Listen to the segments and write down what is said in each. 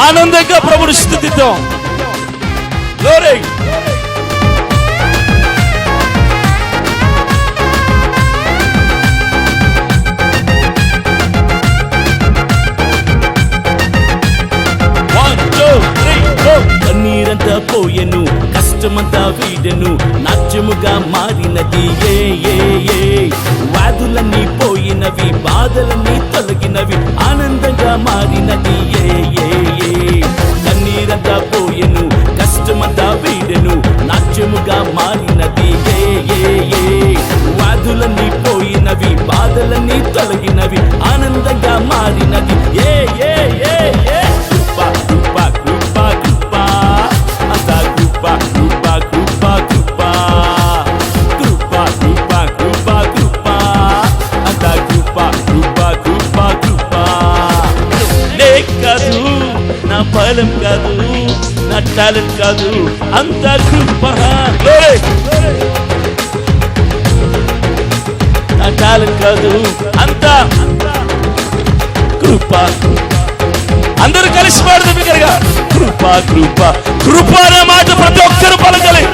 ఆనందంగా ప్రభుని స్తుతిద్దాం. గ్లోరీ. కన్నీరంతా పోయెను, కష్టమంతా వీడెను, నాట్యముగా మారినది వ్యాధులన్నీ పోయినవి, బాధలన్నీ తొలగినవి, ఆనందంగా మారినది కన్నీరంతా పోయెను, కష్టమంతా వీడెను, నాట్యముగా మారినది వ్యాధులన్నీ పోయినవి, బాధలన్నీ తొలగినవి, ఆనందంగా మారినది బలం కాదు, నా టాలెంట్ కాదు, అంత కృప. నా టాలెంట్ కాదు, అంత కృప. అందరూ కలిసి పాడదు బిగ్గరగా, కృప కృప కృప అనే మాట ప్రతి ఒక్కరు పలకాలి.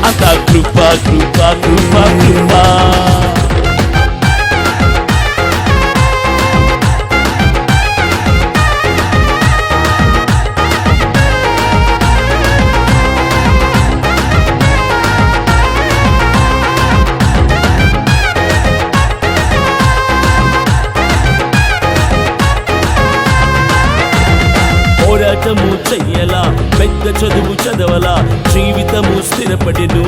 అంత కృప కృప కృప కృప. పోరాటము చెయ్యలా, పెద్ద చదువు చదవలా, జీవితము స్థిరపడెను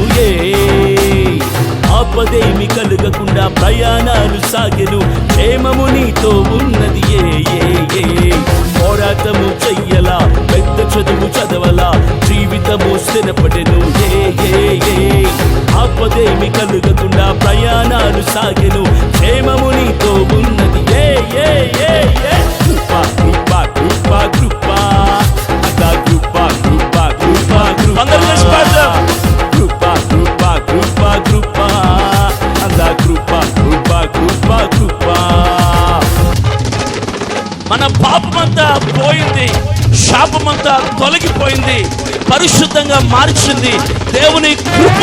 ఆపదేమి కలుగకుండా ప్రయాణాలు సాగెను, క్షేమము నీతో ఉన్నది పోరాటము చెయ్యలా, పెద్ద చదువు చదవలా, జీవితము స్థిరపడెను ఆపదేమి కలుగకుండా ప్రయాణాలు సాగెను, క్షేమము నీతో ఉన్నది కృప కృప కృప కృప. మన పాపమంతా పోయింది, శాపమంతా తొలగిపోయింది, పరిశుద్ధంగా మార్చింది దేవుని కృప.